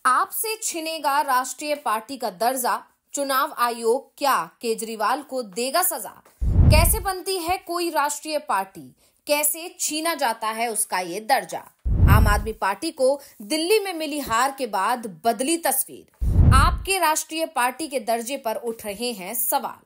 आपसे छिनेगा राष्ट्रीय पार्टी का दर्जा, चुनाव आयोग क्या केजरीवाल को देगा सजा? कैसे बनती है कोई राष्ट्रीय पार्टी, कैसे छीना जाता है उसका ये दर्जा? आम आदमी पार्टी को दिल्ली में मिली हार के बाद बदली तस्वीर। आपके राष्ट्रीय पार्टी के दर्जे पर उठ रहे हैं सवाल।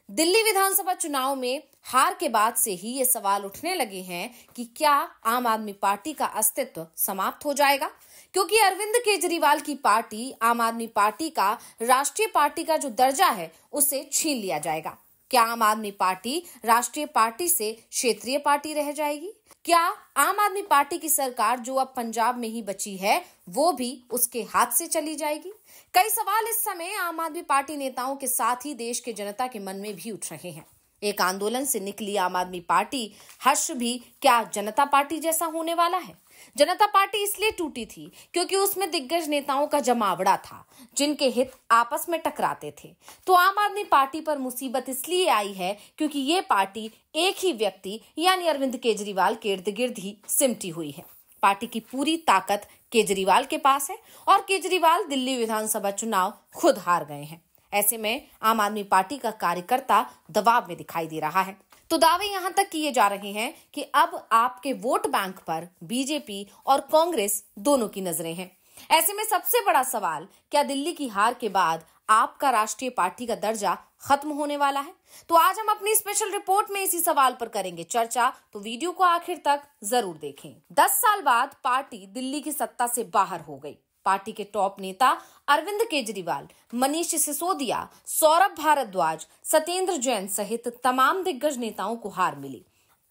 दिल्ली विधानसभा चुनाव में हार के बाद से ही ये सवाल उठने लगे हैं कि क्या आम आदमी पार्टी का अस्तित्व समाप्त हो जाएगा, क्योंकि अरविंद केजरीवाल की पार्टी आम आदमी पार्टी का राष्ट्रीय पार्टी का जो दर्जा है उसे छीन लिया जाएगा। क्या आम आदमी पार्टी राष्ट्रीय पार्टी से क्षेत्रीय पार्टी रह जाएगी? क्या आम आदमी पार्टी की सरकार जो अब पंजाब में ही बची है वो भी उसके हाथ से चली जाएगी? कई सवाल इस समय आम आदमी पार्टी नेताओं के साथ ही देश के जनता के मन में भी उठ रहे हैं। एक आंदोलन से निकली आम आदमी पार्टी हर्ष भी क्या जनता पार्टी जैसा होने वाला है? जनता पार्टी इसलिए टूटी थी क्योंकि उसमें दिग्गज नेताओं का जमावड़ा था जिनके हित आपस में टकराते थे। तो आम आदमी पार्टी पर मुसीबत इसलिए आई है क्योंकि ये पार्टी एक ही व्यक्ति यानी अरविंद केजरीवाल के इर्द गिर्द ही सिमटी हुई है। पार्टी की पूरी ताकत केजरीवाल के पास है और केजरीवाल दिल्ली विधानसभा चुनाव खुद हार गए हैं। ऐसे में आम आदमी पार्टी का कार्यकर्ता दबाव में दिखाई दे रहा है। तो दावे यहां तक किए जा रहे हैं कि अब आपके वोट बैंक पर बीजेपी और कांग्रेस दोनों की नजरें हैं। ऐसे में सबसे बड़ा सवाल, क्या दिल्ली की हार के बाद आपका राष्ट्रीय पार्टी का दर्जा खत्म होने वाला है? तो आज हम अपनी स्पेशल रिपोर्ट में इसी सवाल पर करेंगे चर्चा, तो वीडियो को आखिर तक जरूर देखें। 10 साल बाद पार्टी दिल्ली की सत्ता से बाहर हो गई। पार्टी के टॉप नेता अरविंद केजरीवाल, मनीष सिसोदिया, सौरभ भारद्वाज, सत्येंद्र जैन सहित तमाम दिग्गज नेताओं को हार मिली।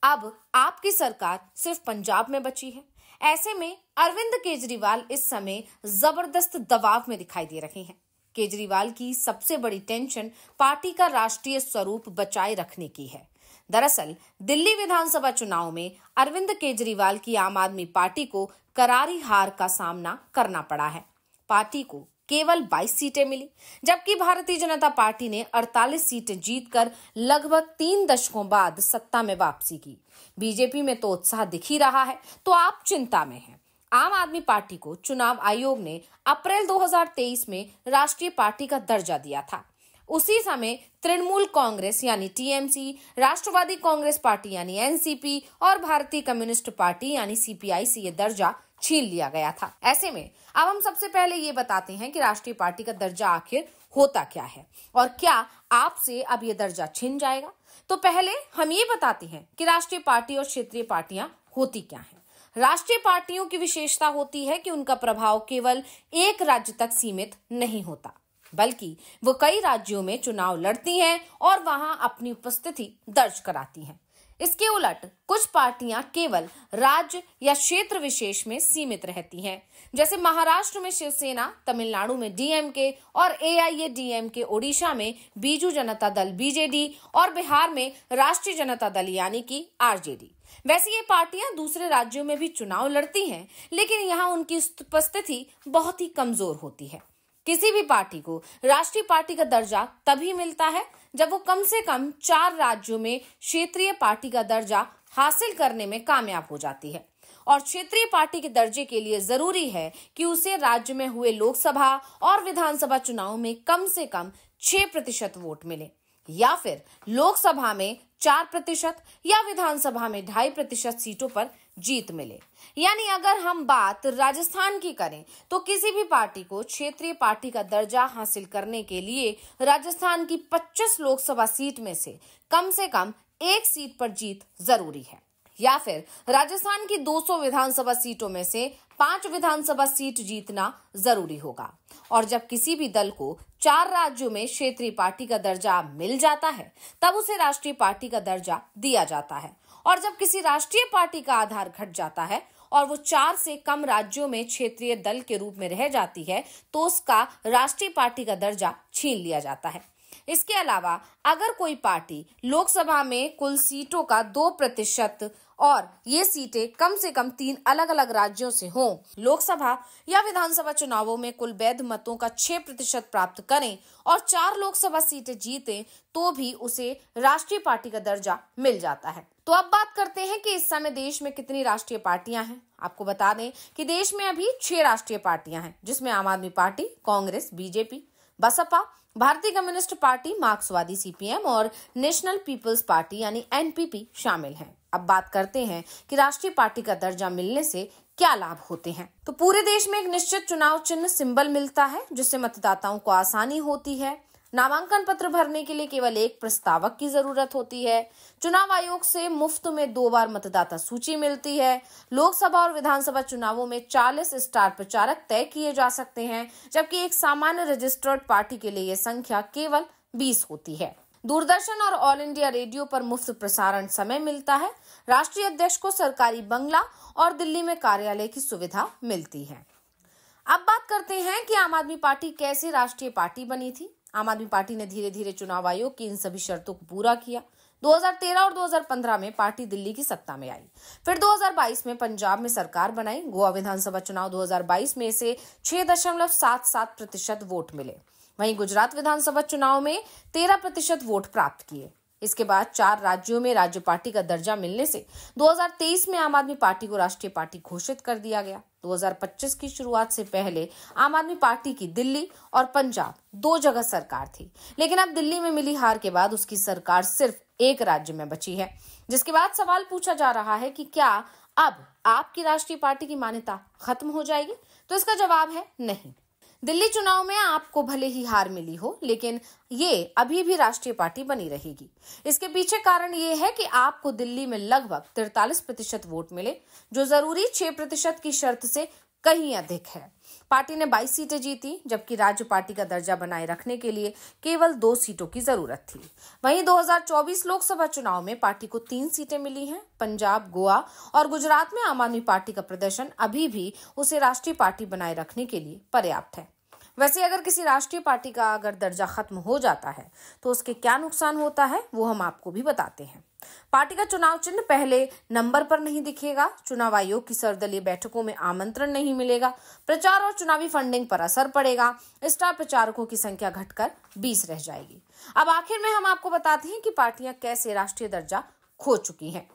अब आपकी सरकार सिर्फ पंजाब में बची है। ऐसे में अरविंद केजरीवाल इस समय जबरदस्त दबाव में दिखाई दे रहे हैं। केजरीवाल की सबसे बड़ी टेंशन पार्टी का राष्ट्रीय स्वरूप बचाए रखने की है। दरअसल दिल्ली विधानसभा चुनाव में अरविंद केजरीवाल की आम आदमी पार्टी को करारी हार का सामना करना पड़ा है। पार्टी को केवल 22 सीटें मिली, जबकि भारतीय जनता पार्टी ने 48 सीटें जीतकर लगभग 3 दशकों बाद सत्ता में वापसी की। बीजेपी में तो उत्साह दिख ही रहा है, तो आप चिंता में हैं। आम आदमी पार्टी को चुनाव आयोग ने अप्रैल 2023 में राष्ट्रीय पार्टी का दर्जा दिया था। उसी समय तृणमूल कांग्रेस यानी टीएमसी, राष्ट्रवादी कांग्रेस पार्टी यानी एनसीपी और भारतीय कम्युनिस्ट पार्टी यानी सीपीआई से यह दर्जा छीन लिया गया था। ऐसे में अब हम सबसे पहले ये बताते हैं कि राष्ट्रीय पार्टी का दर्जा आखिर होता क्या है और क्या आपसे अब ये दर्जा छिन जाएगा। तो पहले हम ये बताते हैं कि राष्ट्रीय पार्टी और क्षेत्रीय पार्टियां होती क्या हैं। राष्ट्रीय पार्टियों की विशेषता होती है कि उनका प्रभाव केवल एक राज्य तक सीमित नहीं होता, बल्कि वो कई राज्यों में चुनाव लड़ती हैं और वहां अपनी उपस्थिति दर्ज कराती हैं। इसके उलट कुछ पार्टियां केवल राज्य या क्षेत्र विशेष में सीमित रहती हैं, जैसे महाराष्ट्र में शिवसेना, तमिलनाडु में डीएमके और एआईएडीएमके, ओडिशा में बीजू जनता दल बीजेडी और बिहार में राष्ट्रीय जनता दल यानी कि आरजेडी। वैसे ये पार्टियां दूसरे राज्यों में भी चुनाव लड़ती हैं, लेकिन यहाँ उनकी उपस्थिति बहुत ही कमजोर होती है। किसी भी पार्टी को राष्ट्रीय पार्टी का दर्जा तभी मिलता है जब वो कम से कम 4 राज्यों में क्षेत्रीय पार्टी का दर्जा हासिल करने में कामयाब हो जाती है। और क्षेत्रीय पार्टी के दर्जे के लिए जरूरी है कि उसे राज्य में हुए लोकसभा और विधानसभा चुनाव में कम से कम 6% वोट मिले, या फिर लोकसभा में 4% या विधानसभा में 2.5% सीटों पर जीत मिले। यानी अगर हम बात राजस्थान की करें तो किसी भी पार्टी को क्षेत्रीय पार्टी का दर्जा हासिल करने के लिए राजस्थान की 25 लोकसभा सीट में से कम 1 सीट पर जीत जरूरी है, या फिर राजस्थान की 200 विधानसभा सीटों में से 5 विधानसभा सीट जीतना जरूरी होगा। और जब किसी भी दल को 4 राज्यों में क्षेत्रीय पार्टी का दर्जा मिल जाता है तब उसे राष्ट्रीय पार्टी का दर्जा दिया जाता है। और जब किसी राष्ट्रीय पार्टी का आधार घट जाता है और वो 4 से कम राज्यों में क्षेत्रीय दल के रूप में रह जाती है तो उसका राष्ट्रीय पार्टी का दर्जा छीन लिया जाता है। इसके अलावा अगर कोई पार्टी लोकसभा में कुल सीटों का 2% और ये सीटें कम से कम 3 अलग अलग राज्यों से हों, लोकसभा या विधानसभा चुनावों में कुल वैध मतों का 6% प्राप्त करें और 4 लोकसभा सीटें जीते तो भी उसे राष्ट्रीय पार्टी का दर्जा मिल जाता है। तो अब बात करते हैं कि इस समय देश में कितनी राष्ट्रीय पार्टियां हैं। आपको बता दें कि देश में अभी 6 राष्ट्रीय पार्टियां हैं, जिसमें आम आदमी पार्टी, कांग्रेस, बीजेपी, बसपा, भारतीय कम्युनिस्ट पार्टी, मार्क्सवादी सीपीएम और नेशनल पीपल्स पार्टी यानी एनपीपी शामिल हैं। अब बात करते हैं कि राष्ट्रीय पार्टी का दर्जा मिलने से क्या लाभ होते हैं। तो पूरे देश में एक निश्चित चुनाव चिन्ह सिंबल मिलता है, जिससे मतदाताओं को आसानी होती है। नामांकन पत्र भरने के लिए केवल एक प्रस्तावक की जरूरत होती है। चुनाव आयोग से मुफ्त में 2 बार मतदाता सूची मिलती है। लोकसभा और विधानसभा चुनावों में 40 स्टार प्रचारक तय किए जा सकते हैं, जबकि एक सामान्य रजिस्टर्ड पार्टी के लिए यह संख्या केवल 20 होती है। दूरदर्शन और ऑल इंडिया रेडियो पर मुफ्त प्रसारण समय मिलता है। राष्ट्रीय अध्यक्ष को सरकारी बंगला और दिल्ली में कार्यालय की सुविधा मिलती है। अब बात करते हैं कि आम आदमी पार्टी कैसे राष्ट्रीय पार्टी बनी थी। आम आदमी पार्टी ने धीरे धीरे चुनाव आयोग की इन सभी शर्तों को पूरा किया। 2013 और 2015 में पार्टी दिल्ली की सत्ता में आई। फिर 2022 में पंजाब में सरकार बनाई। गोवा विधानसभा चुनाव 2022 में इसे 6.77% वोट मिले। वहीं गुजरात विधानसभा चुनाव में 13% वोट प्राप्त किए। इसके बाद 4 राज्यों में राज्य पार्टी का दर्जा मिलने से 2023 में आम आदमी पार्टी को राष्ट्रीय पार्टी घोषित कर दिया गया। 2025 की शुरुआत से पहले आम आदमी पार्टी की दिल्ली और पंजाब 2 जगह सरकार थी, लेकिन अब दिल्ली में मिली हार के बाद उसकी सरकार सिर्फ एक राज्य में बची है, जिसके बाद सवाल पूछा जा रहा है कि क्या अब आपकी राष्ट्रीय पार्टी की मान्यता खत्म हो जाएगी? तो इसका जवाब है नहीं। दिल्ली चुनाव में आपको भले ही हार मिली हो, लेकिन ये अभी भी राष्ट्रीय पार्टी बनी रहेगी। इसके पीछे कारण ये है कि आपको दिल्ली में लगभग 43% वोट मिले, जो जरूरी 6% की शर्त से कहीं अधिक है। पार्टी ने 22 सीटें जीती, जबकि राज्य पार्टी का दर्जा बनाए रखने के लिए केवल 2 सीटों की जरूरत थी। वहीं 2024 लोकसभा चुनाव में पार्टी को 3 सीटें मिली हैं। पंजाब, गोवा और गुजरात में आम आदमी पार्टी का प्रदर्शन अभी भी उसे राष्ट्रीय पार्टी बनाए रखने के लिए पर्याप्त है। वैसे अगर किसी राष्ट्रीय पार्टी का अगर दर्जा खत्म हो जाता है तो उसके क्या नुकसान होता है, वो हम आपको भी बताते हैं। पार्टी का चुनाव चिन्ह पहले नंबर पर नहीं दिखेगा। चुनाव आयोग की सर्वदलीय बैठकों में आमंत्रण नहीं मिलेगा। प्रचार और चुनावी फंडिंग पर असर पड़ेगा। स्टार प्रचारकों की संख्या घटकर 20 रह जाएगी। अब आखिर में हम आपको बताते हैं कि पार्टियां कैसे राष्ट्रीय दर्जा खो चुकी हैं।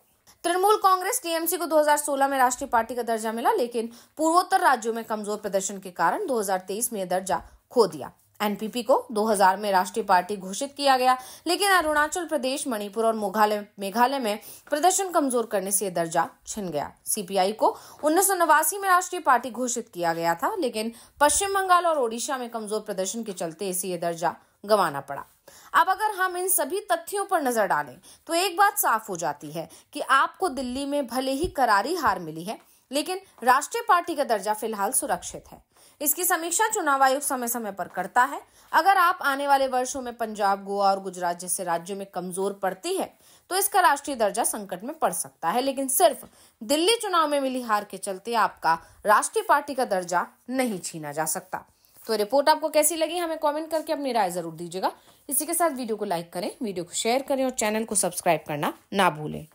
तृणमूल कांग्रेस टीएमसी को 2016 में राष्ट्रीय पार्टी का दर्जा मिला, लेकिन पूर्वोत्तर राज्यों में कमजोर प्रदर्शन के कारण 2023 में यह दर्जा खो दिया। एनपीपी को 2000 में राष्ट्रीय पार्टी घोषित किया गया, लेकिन अरुणाचल प्रदेश, मणिपुर और मेघालय में प्रदर्शन कमजोर करने से यह दर्जा छिन गया। सीपीआई को 1989 में राष्ट्रीय पार्टी घोषित किया गया था, लेकिन पश्चिम बंगाल और ओडिशा में कमजोर प्रदर्शन के चलते इसे यह दर्जा गंवाना पड़ा। अब अगर हम इन सभी तथ्यों पर नजर डालें तो एक बात साफ हो जाती है कि आपको दिल्ली में भले ही करारी हार मिली है, लेकिन राष्ट्रीय पार्टी का दर्जा फिलहाल सुरक्षित है। इसकी समीक्षा चुनाव आयोग समय समय पर करता है। अगर आप आने वाले वर्षों में पंजाब, गोवा और गुजरात जैसे राज्यों में कमजोर पड़ती है तो इसका राष्ट्रीय दर्जा संकट में पड़ सकता है, लेकिन सिर्फ दिल्ली चुनाव में मिली हार के चलते आपका राष्ट्रीय पार्टी का दर्जा नहीं छीना जा सकता। तो रिपोर्ट आपको कैसी लगी, हमें कमेंट करके अपनी राय जरूर दीजिएगा। इसी के साथ वीडियो को लाइक करें, वीडियो को शेयर करें और चैनल को सब्सक्राइब करना ना भूलें।